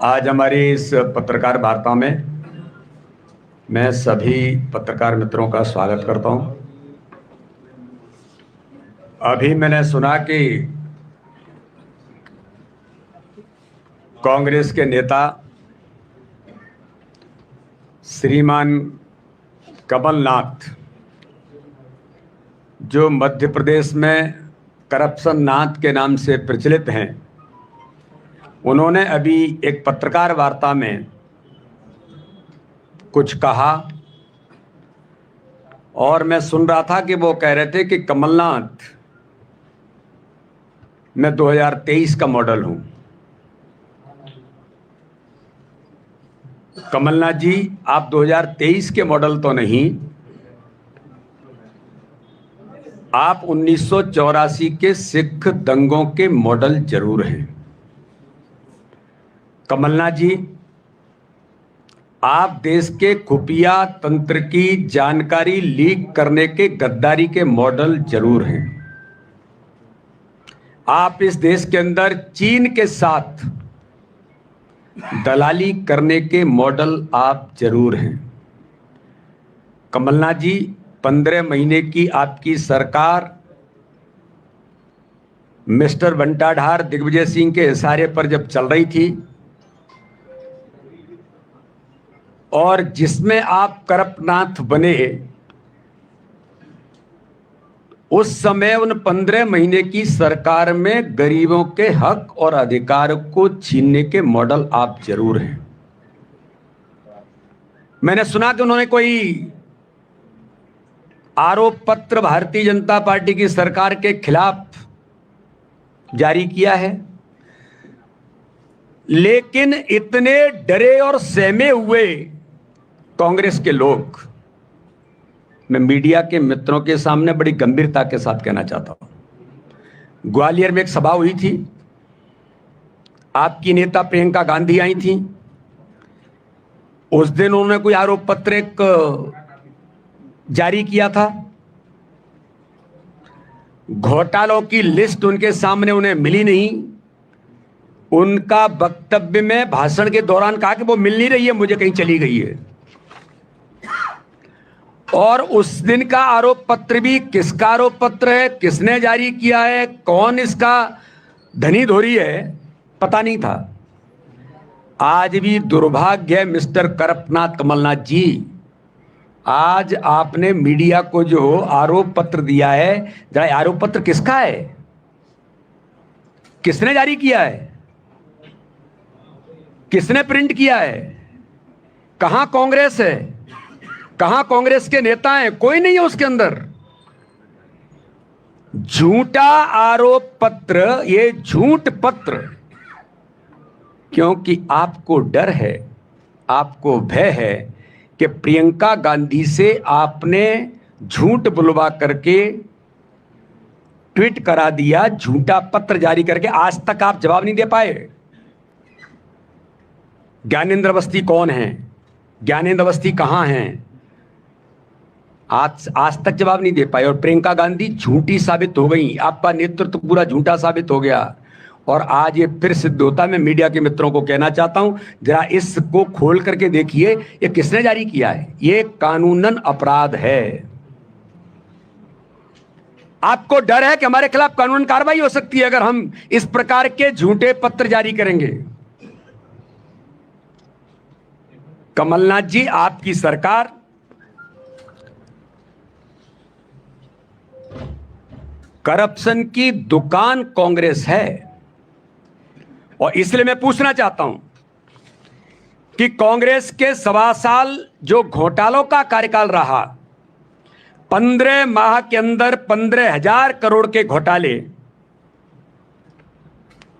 आज हमारी इस पत्रकार वार्ता में मैं सभी पत्रकार मित्रों का स्वागत करता हूं। अभी मैंने सुना कि कांग्रेस के नेता श्रीमान कमलनाथ, जो मध्य प्रदेश में करप्शन नाथ के नाम से प्रचलित हैं, उन्होंने अभी एक पत्रकार वार्ता में कुछ कहा और मैं सुन रहा था कि वो कह रहे थे कि कमलनाथ, मैं 2023 का मॉडल हूं। कमलनाथ जी, आप 2023 के मॉडल तो नहीं, आप 1984 के सिख दंगों के मॉडल जरूर हैं। कमलनाथ जी, आप देश के खुफिया तंत्र की जानकारी लीक करने के गद्दारी के मॉडल जरूर हैं। आप इस देश के अंदर चीन के साथ दलाली करने के मॉडल आप जरूर हैं। कमलनाथ जी, 15 महीने की आपकी सरकार मिस्टर बंटाढार दिग्विजय सिंह के इशारे पर जब चल रही थी और जिसमें आप करप्टनाथ बने, उस समय उन 15 महीने की सरकार में गरीबों के हक और अधिकार को छीनने के मॉडल आप जरूर हैं। मैंने सुना कि उन्होंने कोई आरोप पत्र भारतीय जनता पार्टी की सरकार के खिलाफ जारी किया है, लेकिन इतने डरे और सहमे हुए कांग्रेस के लोग, मैं मीडिया के मित्रों के सामने बड़ी गंभीरता के साथ कहना चाहता हूं। ग्वालियर में एक सभा हुई थी, आपकी नेता प्रियंका गांधी आई थी। उस दिन उन्होंने कोई आरोप पत्र जारी किया था। घोटालों की लिस्ट उनके सामने उन्हें मिली नहीं। उनका वक्तव्य में भाषण के दौरान कहा कि वो मिल नहीं रही है, मुझे कहीं चली गई है। और उस दिन का आरोप पत्र भी किसका आरोप पत्र है, किसने जारी किया है, कौन इसका धनी धोरी है, पता नहीं था। आज भी दुर्भाग्य है मिस्टर करप्टनाथ कमलनाथ जी, आज आपने मीडिया को जो आरोप पत्र दिया है, जरा आरोप पत्र किसका है, किसने जारी किया है, किसने प्रिंट किया है, कहां कांग्रेस है, कहां कांग्रेस के नेता हैं? कोई नहीं है उसके अंदर। झूठा आरोप पत्र, ये झूठ पत्र, क्योंकि आपको डर है, आपको भय है कि प्रियंका गांधी से आपने झूठ बुलवा करके ट्वीट करा दिया, झूठा पत्र जारी करके। आज तक आप जवाब नहीं दे पाए। ज्ञानेंद्र अवस्थी कौन है, ज्ञानेंद्र अवस्थी कहां हैं, आज तक जवाब नहीं दे पाए। और प्रियंका गांधी झूठी साबित हो गई, आपका नेतृत्व पूरा झूठा साबित हो गया। और आज ये फिर सिद्ध होता है। मैं मीडिया के मित्रों को कहना चाहता हूं, जरा इसको खोल करके देखिए, ये किसने जारी किया है। ये कानूनन अपराध है। आपको डर है कि हमारे खिलाफ कानून कार्रवाई हो सकती है अगर हम इस प्रकार के झूठे पत्र जारी करेंगे। कमलनाथ जी, आपकी सरकार करप्शन की दुकान कांग्रेस है। और इसलिए मैं पूछना चाहता हूं कि कांग्रेस के 1.25 साल जो घोटालों का कार्यकाल रहा, 15 माह के अंदर 15,000 करोड़ के घोटाले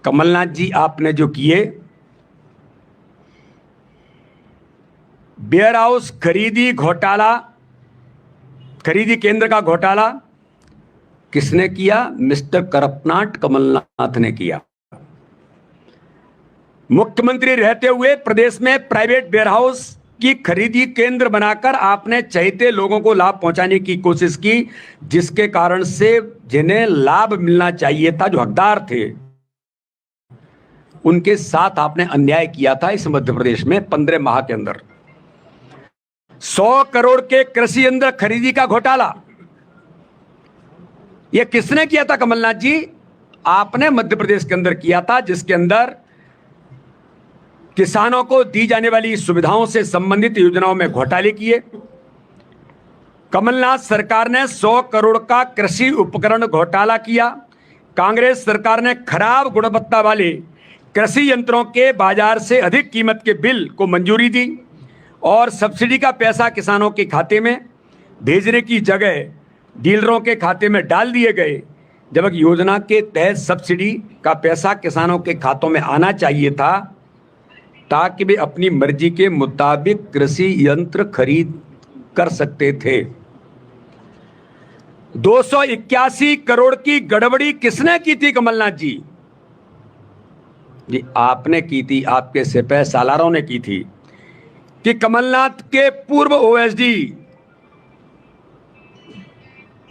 कमलनाथ जी आपने जो किए। वेयर हाउस खरीदी घोटाला, खरीदी केंद्र का घोटाला किसने किया? मिस्टर करप्टनाथ कमलनाथ ने किया। मुख्यमंत्री रहते हुए प्रदेश में प्राइवेट वेयरहाउस की खरीदी केंद्र बनाकर आपने चहेते लोगों को लाभ पहुंचाने की कोशिश की, जिसके कारण से जिन्हें लाभ मिलना चाहिए था, जो हकदार थे, उनके साथ आपने अन्याय किया था इस मध्य प्रदेश में 15 माह के अंदर। 100 करोड़ के कृषि यंत्र खरीदी का घोटाला, यह किसने किया था कमलनाथ जी? आपने मध्य प्रदेश के अंदर किया था, जिसके अंदर किसानों को दी जाने वाली सुविधाओं से संबंधित योजनाओं में घोटाले किए। कमलनाथ सरकार ने 100 करोड़ का कृषि उपकरण घोटाला किया। कांग्रेस सरकार ने खराब गुणवत्ता वाले कृषि यंत्रों के बाजार से अधिक कीमत के बिल को मंजूरी दी और सब्सिडी का पैसा किसानों के खाते में भेजने की जगह डीलरों के खाते में डाल दिए गए, जबकि योजना के तहत सब्सिडी का पैसा किसानों के खातों में आना चाहिए था ताकि वे अपनी मर्जी के मुताबिक कृषि यंत्र खरीद कर सकते थे। 281 करोड़ की गड़बड़ी किसने की थी कमलनाथ जी? जी आपने की थी, आपके सिपह सालारों ने की थी कि कमलनाथ के पूर्व ओएसडी,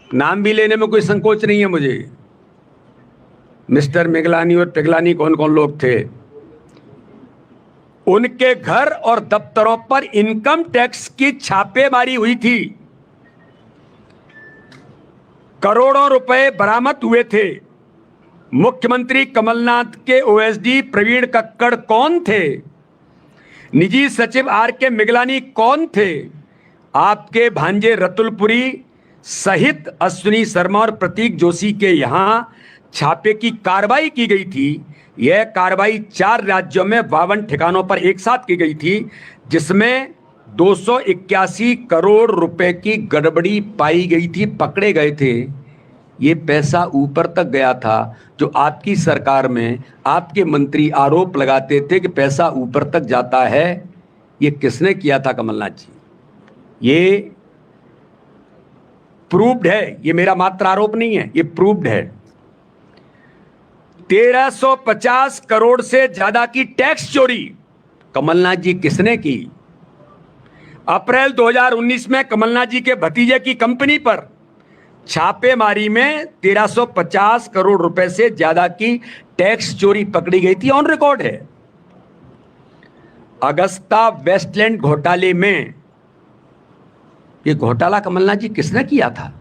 नाम भी लेने में कोई संकोच नहीं है मुझे, मिस्टर मिगलानी और पिगलानी कौन कौन लोग थे, उनके घर और दफ्तरों पर इनकम टैक्स की छापेमारी हुई थी। करोड़ों रुपए बरामद हुए थे। मुख्यमंत्री कमलनाथ के ओएसडी प्रवीण कक्कड़ कौन थे? निजी सचिव आर.के. मिगलानी कौन थे? आपके भांजे रतुलपुरी सहित अश्विनी शर्मा और प्रतीक जोशी के यहां छापे की कार्रवाई की गई थी। यह कार्रवाई 4 राज्यों में 52 ठिकानों पर एक साथ की गई थी, जिसमें 281 करोड़ रुपए की गड़बड़ी पाई गई थी, पकड़े गए थे। ये पैसा ऊपर तक गया था, जो आपकी सरकार में आपके मंत्री आरोप लगाते थे कि पैसा ऊपर तक जाता है। ये किसने किया था कमलनाथ जी? ये प्रूव्ड है, ये मेरा मात्र आरोप नहीं है, ये प्रूव्ड है। 1350 करोड़ से ज्यादा की टैक्स चोरी कमलनाथ जी किसने की? अप्रैल 2019 में कमलनाथ जी के भतीजे की कंपनी पर छापेमारी में 1350 करोड़ रुपए से ज्यादा की टैक्स चोरी पकड़ी गई थी, ऑन रिकॉर्ड है। अगस्ता वेस्टलैंड घोटाले में ये घोटाला कमलनाथ जी किसने किया था?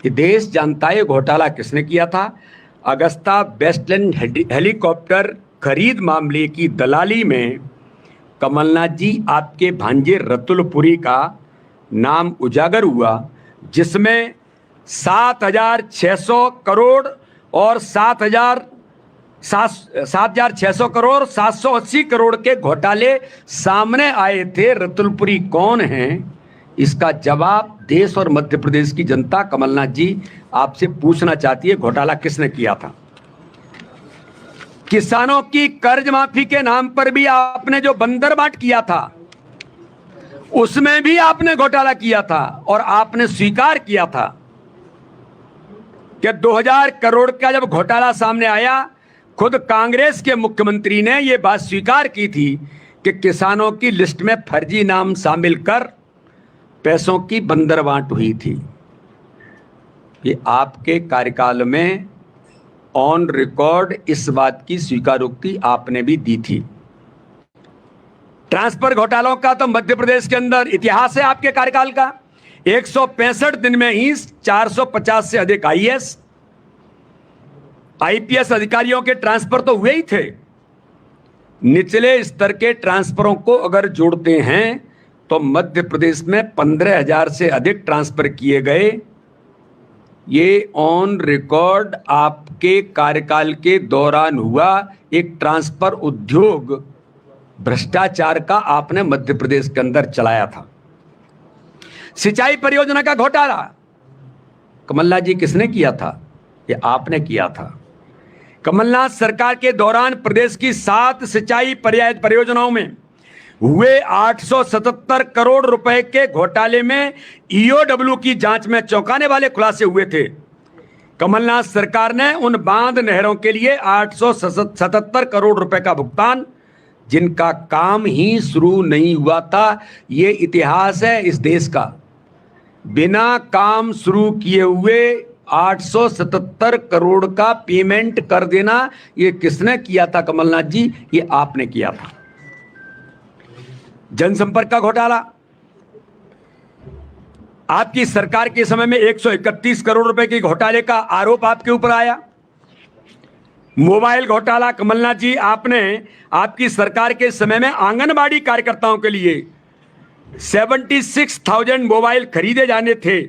ये देश जानता है घोटाला किसने किया था। अगस्ता वेस्टलैंड हेलीकॉप्टर खरीद मामले की दलाली में कमलनाथ जी आपके भांजे रतुलपुरी का नाम उजागर हुआ, जिसमें 7,600 करोड़ और 7,600 करोड़ 780 करोड़ के घोटाले सामने आए थे। रतुलपुरी कौन हैं? इसका जवाब देश और मध्य प्रदेश की जनता कमलनाथ जी आपसे पूछना चाहती है। घोटाला किसने किया था? किसानों की कर्ज माफी के नाम पर भी आपने जो बंदरबाट किया था, उसमें भी आपने घोटाला किया था और आपने स्वीकार किया था कि 2000 करोड़ का जब घोटाला सामने आया, खुद कांग्रेस के मुख्यमंत्री ने यह बात स्वीकार की थी कि किसानों की लिस्ट में फर्जी नाम शामिल कर पैसों की बंदरबांट हुई थी। ये आपके कार्यकाल में ऑन रिकॉर्ड इस बात की स्वीकारोक्ति आपने भी दी थी। ट्रांसफर घोटालों का तो मध्य प्रदेश के अंदर इतिहास है आपके कार्यकाल का। 165 दिन में ही 450 से अधिक आईएएस आईपीएस अधिकारियों के ट्रांसफर तो हुए ही थे। निचले स्तर के ट्रांसफरों को अगर जोड़ते हैं तो मध्य प्रदेश में 15,000 से अधिक ट्रांसफर किए गए। ये ऑन रिकॉर्ड आपके कार्यकाल के दौरान हुआ एक ट्रांसफर उद्योग भ्रष्टाचार का आपने मध्य प्रदेश के अंदर चलाया था। सिंचाई परियोजना का घोटाला कमलनाथ जी किसने किया था? ये आपने किया था। कमलनाथ सरकार के दौरान प्रदेश की 7 सिंचाई परियोजनाओं में हुए 877 करोड़ रुपए के घोटाले में ईओडब्ल्यू की जांच में चौंकाने वाले खुलासे हुए थे। कमलनाथ सरकार ने उन बांध नहरों के लिए 877 करोड़ रुपए का भुगतान, जिनका काम ही शुरू नहीं हुआ था। यह इतिहास है इस देश का। बिना काम शुरू किए हुए 877 करोड़ का पेमेंट कर देना, ये किसने किया था कमलनाथ जी? ये आपने किया था। जनसंपर्क का घोटाला, आपकी सरकार के समय में 131 करोड़ रुपए के घोटाले का आरोप आपके ऊपर आया। मोबाइल घोटाला, कमलनाथ जी आपने आपकी सरकार के समय में आंगनबाड़ी कार्यकर्ताओं के लिए 76,000 मोबाइल खरीदे जाने थे।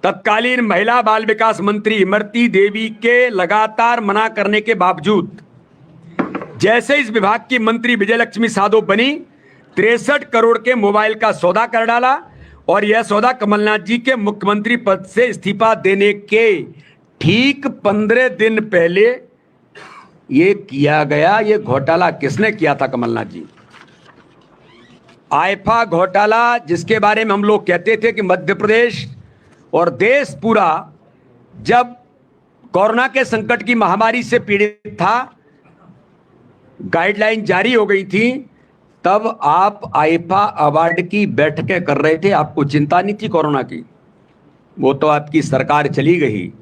तत्कालीन महिला बाल विकास मंत्री इमरती देवी के लगातार मना करने के बावजूद जैसे इस विभाग की मंत्री विजयलक्ष्मी साधो बनी, 63 करोड़ के मोबाइल का सौदा कर डाला और यह सौदा कमलनाथ जी के मुख्यमंत्री पद से इस्तीफा देने के ठीक 15 दिन पहले ये किया गया। ये घोटाला किसने किया था कमलनाथ जी? आईफा घोटाला, जिसके बारे में हम लोग कहते थे कि मध्य प्रदेश और देश पूरा जब कोरोना के संकट की महामारी से पीड़ित था, गाइडलाइन जारी हो गई थी, तब आप आईफा अवार्ड की बैठकें कर रहे थे। आपको चिंता नहीं थी कोरोना की, वो तो आपकी सरकार चली गई,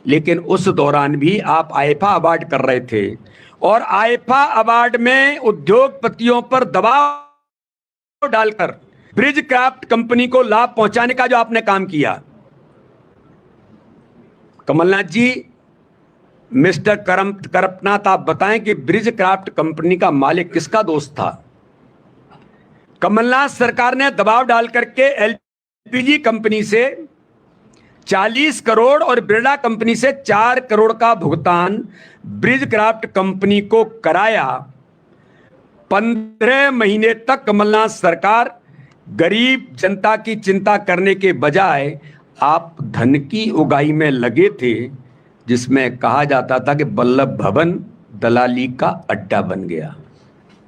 लेकिन उस दौरान भी आप आईफा अवार्ड कर रहे थे। और आईफा अवार्ड में उद्योगपतियों पर दबाव डालकर ब्रिज क्राफ्ट कंपनी को लाभ पहुंचाने का जो आपने काम किया, कमलनाथ जी, मिस्टर करपनाथ, आप बताएं कि ब्रिज क्राफ्ट कंपनी का मालिक किसका दोस्त था? कमलनाथ सरकार ने दबाव डाल करके एलपीजी कंपनी से 40 करोड़ और बिरला कंपनी से 4 करोड़ का भुगतान ब्रिज क्राफ्ट कंपनी को कराया। 15 महीने तक कमलनाथ सरकार गरीब जनता की चिंता करने के बजाय आप धन की उगाही में लगे थे, जिसमें कहा जाता था कि वल्लभ भवन दलाली का अड्डा बन गया।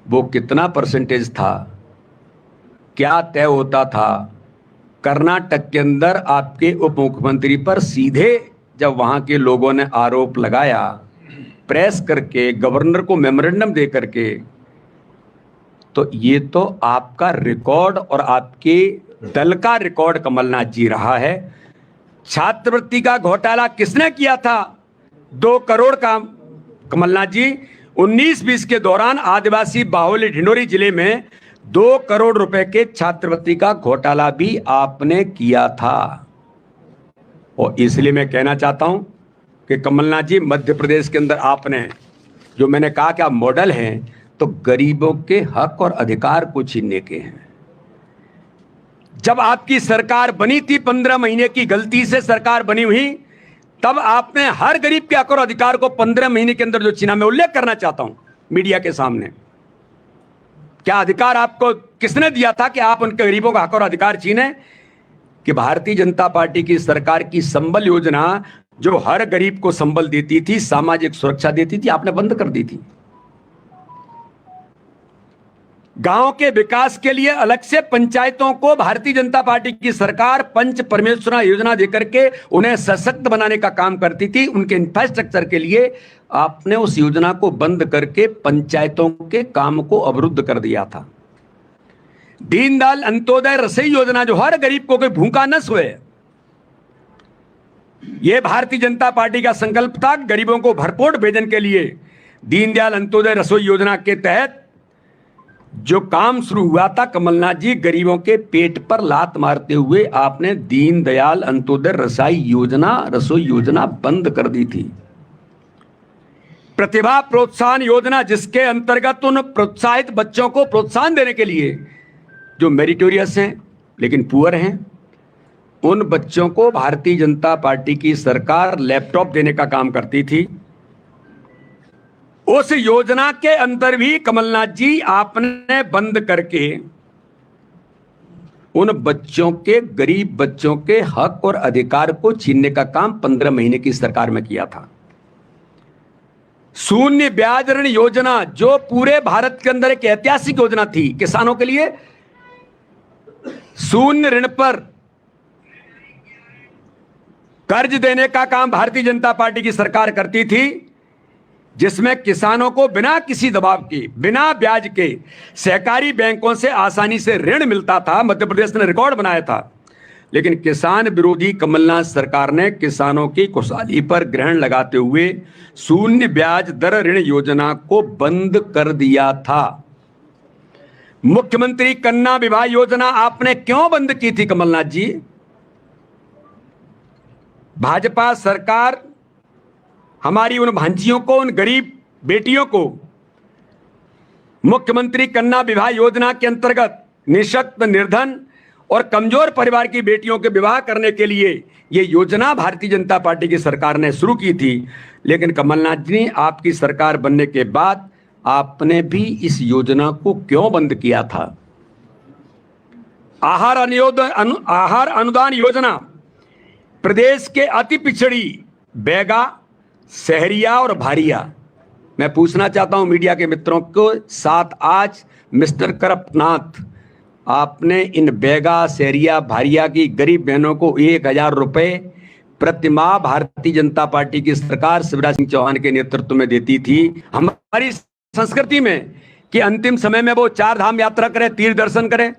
वो कितना परसेंटेज था, क्या तय होता था? कर्नाटक के अंदर आपके उप मुख्यमंत्री पर सीधे जब वहां के लोगों ने आरोप लगाया, प्रेस करके, गवर्नर को मेमोरेंडम दे करके, तो ये तो आपका रिकॉर्ड और आपके दल का रिकॉर्ड कमलनाथ जी रहा है। छात्रवृत्ति का घोटाला किसने किया था? 2 करोड़ का कमलनाथ जी 19-20 के दौरान आदिवासी बाहुल्य ढिंडोरी जिले में 2 करोड़ रुपए के छात्रवृत्ति का घोटाला भी आपने किया था। और इसलिए मैं कहना चाहता हूं कि कमलनाथ जी, मध्य प्रदेश के अंदर आपने, जो मैंने कहा कि आप मॉडल हैं, तो गरीबों के हक और अधिकार को छीनने के हैं। जब आपकी सरकार बनी थी, 15 महीने की गलती से सरकार बनी हुई, तब आपने हर गरीब के हक और अधिकार को 15 महीने के अंदर जो छीना, मैं उल्लेख करना चाहता हूं मीडिया के सामने। क्या अधिकार आपको किसने दिया था कि आप उनके गरीबों का हक और अधिकार छीने? कि भारतीय जनता पार्टी की सरकार की संबल योजना, जो हर गरीब को संबल देती थी, सामाजिक सुरक्षा देती थी, आपने बंद कर दी थी। गांव के विकास के लिए अलग से पंचायतों को भारतीय जनता पार्टी की सरकार पंच परमेश्वरा योजना देकर के उन्हें सशक्त बनाने का काम करती थी। उनके इंफ्रास्ट्रक्चर के लिए आपने उस योजना को बंद करके पंचायतों के काम को अवरुद्ध कर दिया था। दीनदयाल अंत्योदय रसोई योजना, जो हर गरीब को कोई भूखा न सोए, यह भारतीय जनता पार्टी का संकल्प था। गरीबों को भरपूर भोजन के लिए दीनदयाल अंत्योदय रसोई योजना के तहत जो काम शुरू हुआ था, कमलनाथ जी, गरीबों के पेट पर लात मारते हुए आपने दीनदयाल अंत्योदय रसोई योजना बंद कर दी थी। प्रतिभा प्रोत्साहन योजना, जिसके अंतर्गत उन प्रोत्साहित बच्चों को प्रोत्साहन देने के लिए जो मेरिटोरियस हैं लेकिन पुअर हैं, उन बच्चों को भारतीय जनता पार्टी की सरकार लैपटॉप देने का काम करती थी। उस योजना के अंदर भी कमलनाथ जी आपने बंद करके उन बच्चों के, गरीब बच्चों के हक और अधिकार को छीनने का काम 15 महीने की सरकार में किया था। शून्य ब्याज ऋण योजना, जो पूरे भारत के अंदर एक ऐतिहासिक योजना थी किसानों के लिए, शून्य ऋण पर कर्ज देने का काम भारतीय जनता पार्टी की सरकार करती थी, जिसमें किसानों को बिना किसी दबाव के, बिना ब्याज के सहकारी बैंकों से आसानी से ऋण मिलता था। मध्य प्रदेश ने रिकॉर्ड बनाया था। लेकिन किसान विरोधी कमलनाथ सरकार ने किसानों की खुशहाली पर ग्रहण लगाते हुए शून्य ब्याज दर ऋण योजना को बंद कर दिया था। मुख्यमंत्री कन्या विवाह योजना आपने क्यों बंद की थी कमलनाथ जी? भाजपा सरकार हमारी उन भांजियों को, उन गरीब बेटियों को मुख्यमंत्री कन्या विवाह योजना के अंतर्गत निःशक्त, निर्धन और कमजोर परिवार की बेटियों के विवाह करने के लिए यह योजना भारतीय जनता पार्टी की सरकार ने शुरू की थी। लेकिन कमलनाथ जी, आपकी सरकार बनने के बाद आपने भी इस योजना को क्यों बंद किया था? आहार अनुदान योजना प्रदेश के अति पिछड़ी बैगा, सहरिया और भारिया, मैं पूछना चाहता हूं मीडिया के मित्रों को साथ आज, मिस्टर करपनाथ, आपने इन बैगा, सहरिया, भारिया की गरीब बहनों को 1000 रुपए प्रतिमाह भारतीय जनता पार्टी की सरकार शिवराज सिंह चौहान के नेतृत्व में देती थी। हमारी संस्कृति में कि अंतिम समय में वो 4 धाम यात्रा करें, तीर्थ दर्शन करें,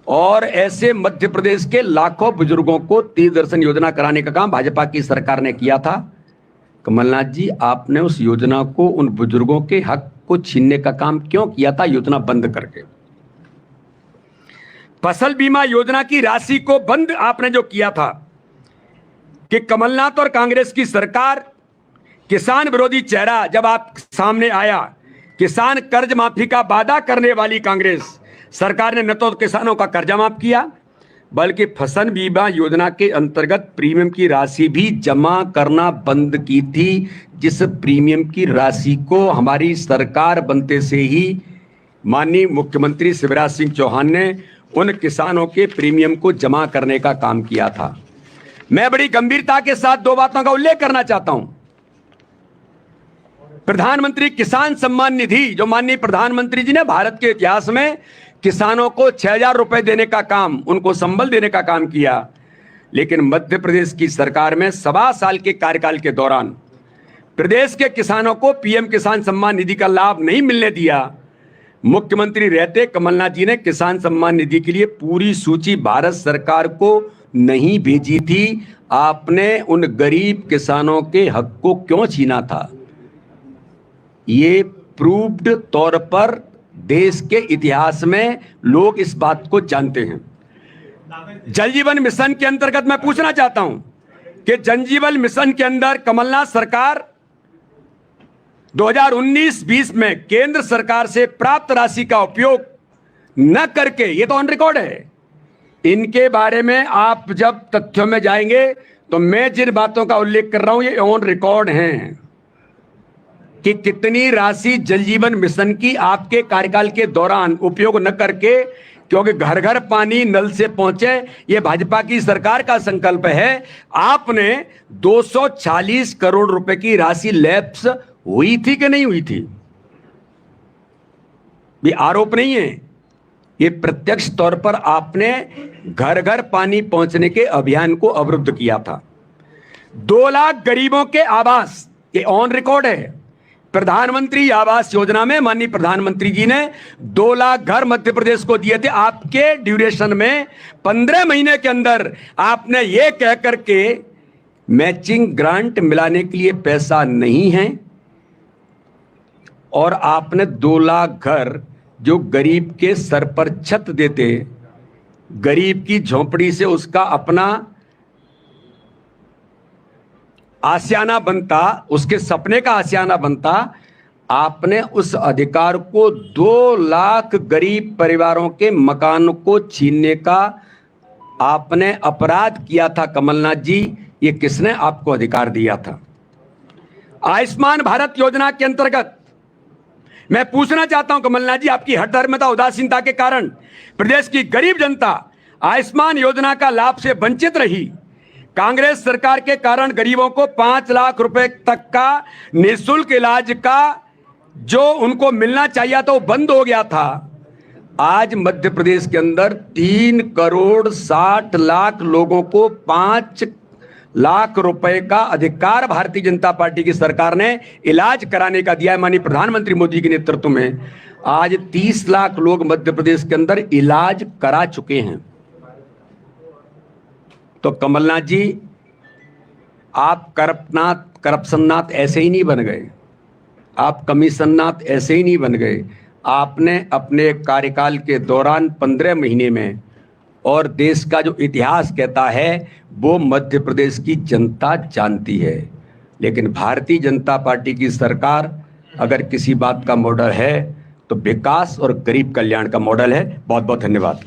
और ऐसे मध्य प्रदेश के लाखों बुजुर्गों को तीर्थ दर्शन योजना कराने का काम भाजपा की सरकार ने किया था। कमलनाथ जी, आपने उस योजना को, उन बुजुर्गों के हक को छीनने का काम क्यों किया था योजना बंद करके? फसल बीमा योजना की राशि को बंद आपने जो किया था कि कमलनाथ और कांग्रेस की सरकार, किसान विरोधी चेहरा जब आप सामने आया, किसान कर्ज माफी का वादा करने वाली कांग्रेस सरकार ने न तो किसानों का कर्जा माफ किया, बल्कि फसल बीमा योजना के अंतर्गत प्रीमियम की राशि भी जमा करना बंद की थी, जिस प्रीमियम की राशि को हमारी सरकार बनते से ही माननीय मुख्यमंत्री शिवराज सिंह चौहान ने उन किसानों के प्रीमियम को जमा करने का काम किया था। मैं बड़ी गंभीरता के साथ 2 बातों का उल्लेख करना चाहता हूं। प्रधानमंत्री किसान सम्मान निधि, जो माननीय प्रधानमंत्री जी ने भारत के इतिहास में किसानों को 6000 रुपए देने का काम, उनको संबल देने का काम किया, लेकिन मध्य प्रदेश की सरकार में 1.25 साल के कार्यकाल के दौरान प्रदेश के किसानों को पीएम किसान सम्मान निधि का लाभ नहीं मिलने दिया। मुख्यमंत्री रहते कमलनाथ जी ने किसान सम्मान निधि के लिए पूरी सूची भारत सरकार को नहीं भेजी थी। आपने उन गरीब किसानों के हक को क्यों छीना था? ये प्रूव्ड तौर पर देश के इतिहास में लोग इस बात को जानते हैं। जल जीवन मिशन के अंतर्गत मैं पूछना चाहता हूं कि जल जीवन मिशन के अंदर कमलनाथ सरकार 2019-20 में केंद्र सरकार से प्राप्त राशि का उपयोग न करके, ये तो ऑन रिकॉर्ड है, इनके बारे में आप जब तथ्यों में जाएंगे तो मैं जिन बातों का उल्लेख कर रहा हूं ये ऑन रिकॉर्ड हैं कि कितनी राशि जल जीवन मिशन की आपके कार्यकाल के दौरान उपयोग न करके, क्योंकि घर घर पानी नल से पहुंचे ये भाजपा की सरकार का संकल्प है, आपने 240 करोड़ रुपए की राशि लैप्स हुई थी कि नहीं हुई थी? ये आरोप नहीं है, ये प्रत्यक्ष तौर पर आपने घर घर पानी पहुंचने के अभियान को अवरुद्ध किया था। 2 लाख गरीबों के आवास, ये ऑन रिकॉर्ड है। प्रधानमंत्री आवास योजना में माननीय प्रधानमंत्री जी ने 2 लाख घर मध्य प्रदेश को दिए थे। आपके ड्यूरेशन में 15 महीने के अंदर आपने ये कह करके मैचिंग ग्रांट मिलाने के लिए पैसा नहीं है, और आपने 2 लाख घर जो गरीब के सर पर छत देते, गरीब की झोंपड़ी से उसका अपना आशियाना बनता, उसके सपने का आशियाना बनता, आपने उस अधिकार को 2 लाख गरीब परिवारों के मकान को छीनने का आपने अपराध किया था कमलनाथ जी। ये किसने आपको अधिकार दिया था? आयुष्मान भारत योजना के अंतर्गत मैं पूछना चाहता हूं कमलनाथ जी, आपकी हठधर्मिता, उदासीनता के कारण प्रदेश की गरीब जनता आयुष्मान योजना का लाभ से वंचित रही। कांग्रेस सरकार के कारण गरीबों को 5 लाख रुपए तक का निःशुल्क इलाज का जो उनको मिलना चाहिए था वो बंद हो गया था। आज मध्य प्रदेश के अंदर 3 करोड़ 60 लाख लोगों को 5 लाख रुपए का अधिकार भारतीय जनता पार्टी की सरकार ने इलाज कराने का दिया है माननीय प्रधानमंत्री मोदी के नेतृत्व में। आज 30 लाख लोग मध्य प्रदेश के अंदर इलाज करा चुके हैं। तो कमलनाथ जी, आप करप्शननाथ ऐसे ही नहीं बन गए, आप कमीशननाथ ऐसे ही नहीं बन गए। आपने अपने कार्यकाल के दौरान 15 महीने में, और देश का जो इतिहास कहता है वो मध्य प्रदेश की जनता जानती है। लेकिन भारतीय जनता पार्टी की सरकार अगर किसी बात का मॉडल है तो विकास और गरीब कल्याण का मॉडल है। बहुत बहुत धन्यवाद।